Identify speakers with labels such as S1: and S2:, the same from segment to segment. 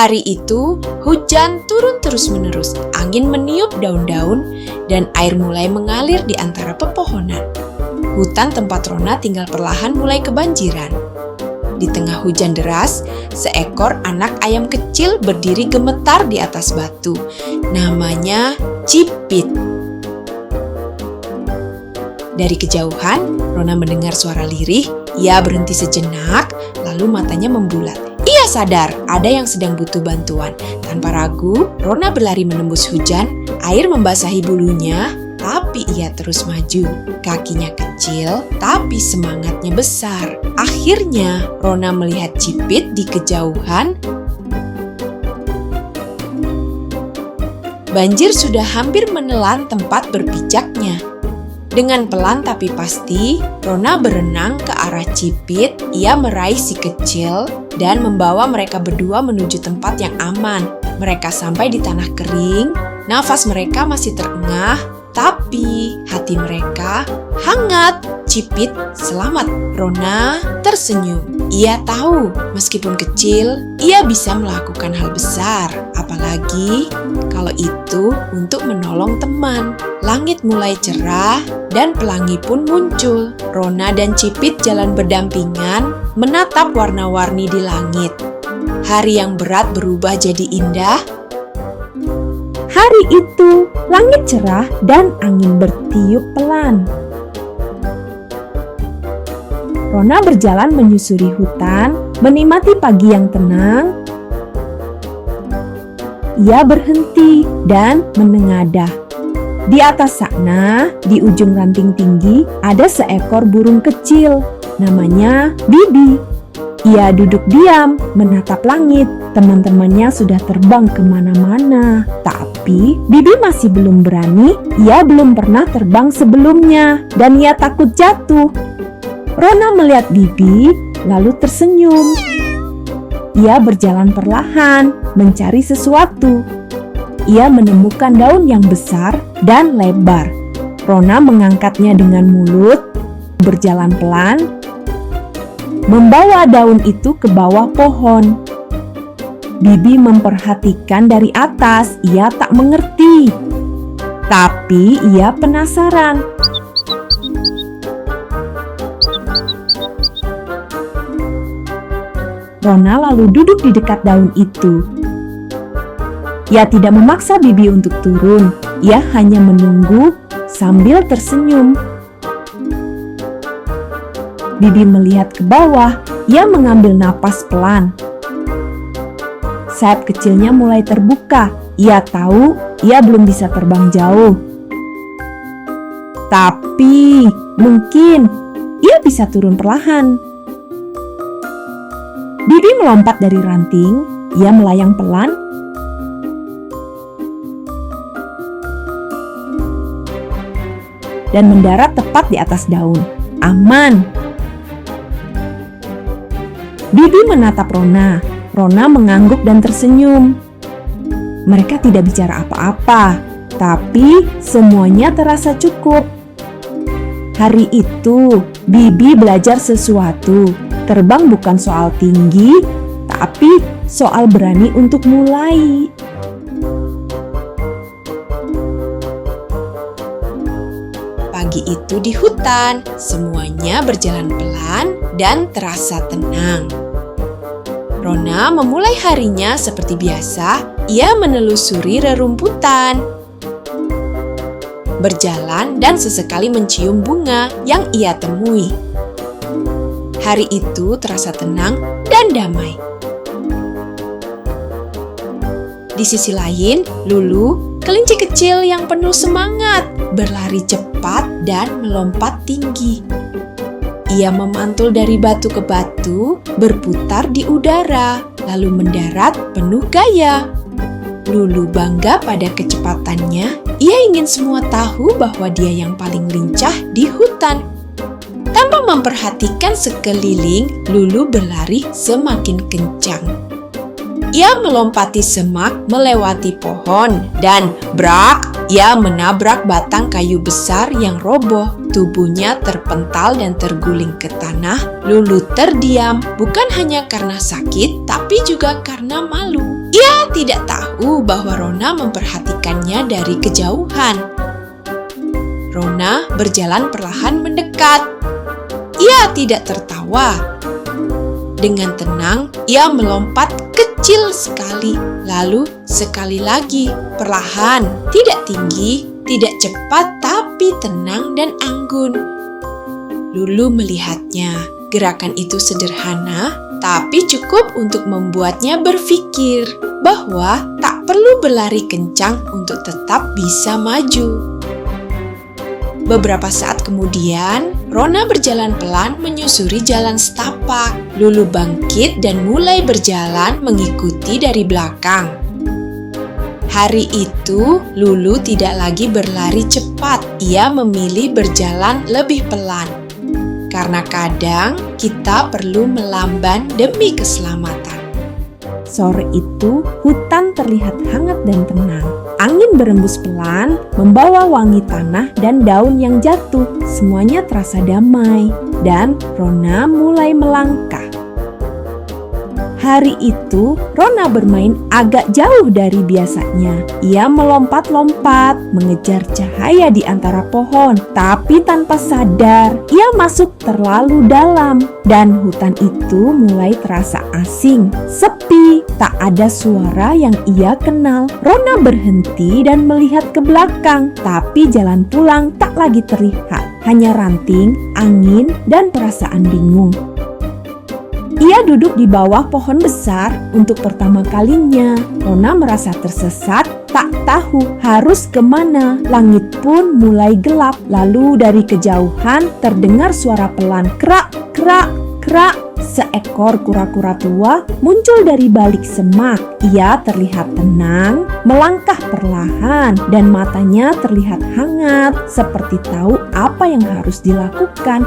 S1: Hari itu, hujan turun terus-menerus, angin meniup daun-daun, dan air mulai mengalir di antara pepohonan. Hutan tempat Rona tinggal perlahan mulai kebanjiran. Di tengah hujan deras, seekor anak ayam kecil berdiri gemetar di atas batu. Namanya Cipit. Dari kejauhan, Rona mendengar suara lirih. Ia berhenti sejenak, lalu matanya membulat. Ia sadar ada yang sedang butuh bantuan. Tanpa ragu, Rona berlari menembus hujan. Air membasahi bulunya, tapi ia terus maju. Kakinya kecil, tapi semangatnya besar. Akhirnya, Rona melihat Cipit di kejauhan. Banjir sudah hampir menelan tempat berpijaknya. Dengan pelan tapi pasti, Rona berenang ke arah Cipit. Ia meraih si kecil dan membawa mereka berdua menuju tempat yang aman. Mereka sampai di tanah kering, nafas mereka masih terengah, tapi hati mereka hangat. Cipit selamat. Rona tersenyum. Ia tahu meskipun kecil, ia bisa melakukan hal besar. Apalagi kalau itu untuk menolong teman. Langit mulai cerah dan pelangi pun muncul. Rona dan Cipit jalan berdampingan, menatap warna-warni di langit. Hari yang berat berubah jadi indah.
S2: Hari itu, langit cerah dan angin bertiup pelan. Rona berjalan menyusuri hutan, menikmati pagi yang tenang. Ia berhenti dan menengadah. Di atas sana, di ujung ranting tinggi, ada seekor burung kecil. Namanya Bibi. Ia duduk diam, menatap langit. Teman-temannya sudah terbang kemana-mana. Tapi Bibi masih belum berani. Ia belum pernah terbang sebelumnya. Dan ia takut jatuh. Rona melihat Bibi, lalu tersenyum. Ia berjalan perlahan, mencari sesuatu. Ia menemukan daun yang besar dan lebar. Rona mengangkatnya dengan mulut, berjalan pelan, membawa daun itu ke bawah pohon. Bibi memperhatikan dari atas. Ia tak mengerti, tapi ia penasaran. Rona lalu duduk di dekat daun itu. Ia tidak memaksa Bibi untuk turun. Ia hanya menunggu sambil tersenyum. Bibi melihat ke bawah. Ia mengambil napas pelan. Sayap kecilnya mulai terbuka. Ia tahu ia belum bisa terbang jauh. Tapi mungkin ia bisa turun perlahan. Bibi melompat dari ranting. Ia melayang pelan. Dan mendarat tepat di atas daun. Aman. Bibi menatap Rona. Rona mengangguk dan tersenyum. Mereka tidak bicara apa-apa, tapi semuanya terasa cukup. Hari itu, Bibi belajar sesuatu. Terbang bukan soal tinggi, tapi soal berani untuk mulai.
S1: Pagi itu di hutan, semuanya berjalan pelan dan terasa tenang. Rona memulai harinya seperti biasa. Ia menelusuri rerumputan, berjalan dan sesekali mencium bunga yang ia temui. Hari itu terasa tenang dan damai. Di sisi lain, Lulu, kelinci kecil yang penuh semangat, berlari cepat dan melompat tinggi. Ia memantul dari batu ke batu, berputar di udara, lalu mendarat penuh gaya. Lulu bangga pada kecepatannya. Ia ingin semua tahu bahwa dia yang paling lincah di hutan. Tanpa memperhatikan sekeliling, Lulu berlari semakin kencang. Ia melompati semak, melewati pohon, dan brak, ia menabrak batang kayu besar yang roboh. Tubuhnya terpental dan terguling ke tanah. Lulu terdiam, bukan hanya karena sakit, tapi juga karena malu. Ia tidak tahu bahwa Rona memperhatikannya dari kejauhan. Rona berjalan perlahan mendekat. Ia tidak tertawa. Dengan tenang, ia melompat kecil sekali, lalu sekali lagi, perlahan, tidak tinggi, tidak cepat, tapi tenang dan anggun. Lulu melihatnya. Gerakan itu sederhana, tapi cukup untuk membuatnya berpikir bahwa tak perlu berlari kencang untuk tetap bisa maju. Beberapa saat kemudian, Rona berjalan pelan menyusuri jalan setapak. Lulu bangkit dan mulai berjalan mengikuti dari belakang. Hari itu, Lulu tidak lagi berlari cepat. Ia memilih berjalan lebih pelan. Karena kadang kita perlu melamban demi keselamatan.
S2: Sore itu, hutan terlihat hangat dan tenang. Angin berembus pelan, membawa wangi tanah dan daun yang jatuh. Semuanya terasa damai, dan Rona mulai melangkah. Hari itu, Rona bermain agak jauh dari biasanya. Ia melompat-lompat, mengejar cahaya di antara pohon, tapi tanpa sadar, ia masuk terlalu dalam. Dan hutan itu mulai terasa asing, sepi, tak ada suara yang ia kenal. Rona berhenti dan melihat ke belakang, tapi jalan pulang tak lagi terlihat. Hanya ranting, angin, dan perasaan bingung. Ia duduk di bawah pohon besar untuk pertama kalinya. Rona merasa tersesat, tak tahu harus kemana. Langit pun mulai gelap. Lalu dari kejauhan terdengar suara pelan, krak, krak, krak. Seekor kura-kura tua muncul dari balik semak. Ia terlihat tenang, melangkah perlahan, dan matanya terlihat hangat, seperti tahu apa yang harus dilakukan.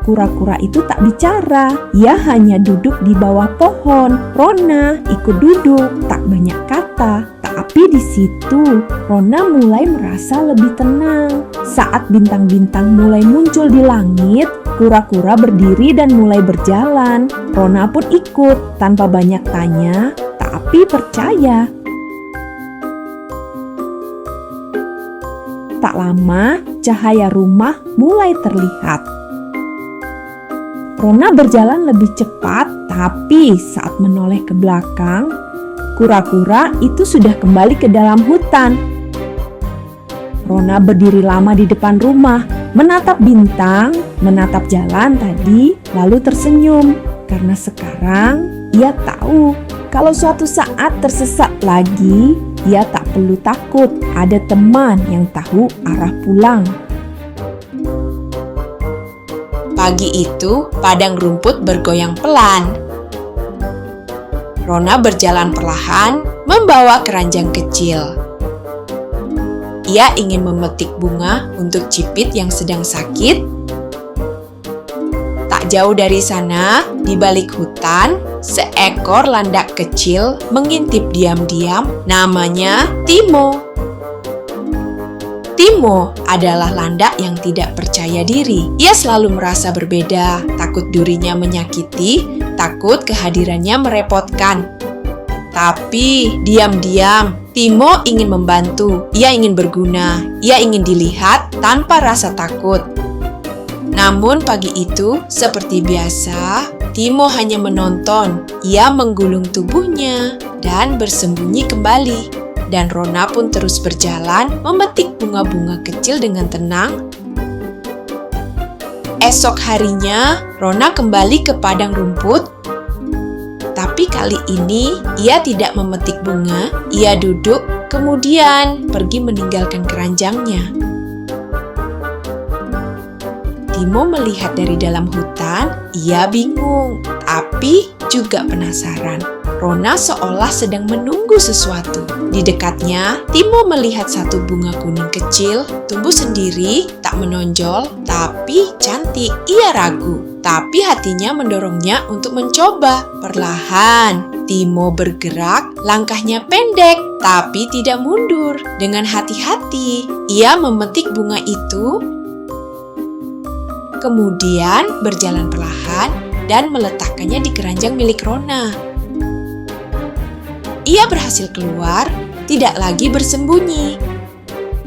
S2: Kura-kura itu tak bicara, ia hanya duduk di bawah pohon. Rona ikut duduk, tak banyak kata. Tapi di situ, Rona mulai merasa lebih tenang. Saat bintang-bintang mulai muncul di langit, kura-kura berdiri dan mulai berjalan. Rona pun ikut, tanpa banyak tanya, tapi percaya. Tak lama, cahaya rumah mulai terlihat. Rona berjalan lebih cepat, tapi saat menoleh ke belakang, kura-kura itu sudah kembali ke dalam hutan. Rona berdiri lama di depan rumah, menatap bintang, menatap jalan tadi, lalu tersenyum. Karena sekarang ia tahu kalau suatu saat tersesat lagi, ia tak perlu takut, ada teman yang tahu arah pulang.
S1: Pagi itu, padang rumput bergoyang pelan. Rona berjalan perlahan, membawa keranjang kecil. Ia ingin memetik bunga untuk Cipit yang sedang sakit. Tak jauh dari sana, di balik hutan, seekor landak kecil mengintip diam-diam, namanya Timo. Timo adalah landak yang tidak percaya diri. Ia selalu merasa berbeda, takut durinya menyakiti, takut kehadirannya merepotkan. Tapi diam-diam, Timo ingin membantu. Ia ingin berguna. Ia ingin dilihat tanpa rasa takut. Namun pagi itu, seperti biasa, Timo hanya menonton. Ia menggulung tubuhnya dan bersembunyi kembali. Dan Rona pun terus berjalan memetik bunga-bunga kecil dengan tenang. Esok harinya, Rona kembali ke padang rumput. Tapi kali ini, ia tidak memetik bunga. Ia duduk, kemudian pergi meninggalkan keranjangnya. Timo melihat dari dalam hutan. Ia bingung, tapi juga penasaran. Rona seolah sedang menunggu sesuatu. Di dekatnya, Timo melihat satu bunga kuning kecil, tumbuh sendiri, tak menonjol, tapi cantik. Ia ragu, tapi hatinya mendorongnya untuk mencoba. Perlahan, Timo bergerak, langkahnya pendek, tapi tidak mundur. Dengan hati-hati, ia memetik bunga itu, kemudian berjalan perlahan dan meletakkannya di keranjang milik Rona. ia berhasil keluar, tidak lagi bersembunyi.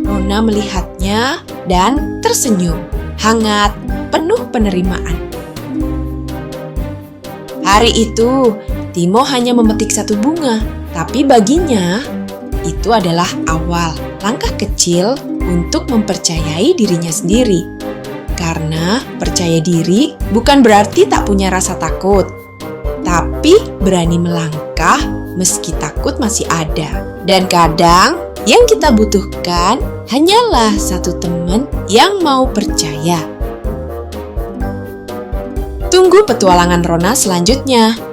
S1: Rona melihatnya dan tersenyum, hangat, penuh penerimaan. Hari itu, Timo hanya memetik satu bunga, tapi baginya itu adalah awal langkah kecil untuk mempercayai dirinya sendiri. Karena percaya diri bukan berarti tak punya rasa takut, tapi berani melangkah meski takut masih ada. Dan kadang yang kita butuhkan hanyalah satu teman yang mau percaya. Tunggu petualangan Rona selanjutnya.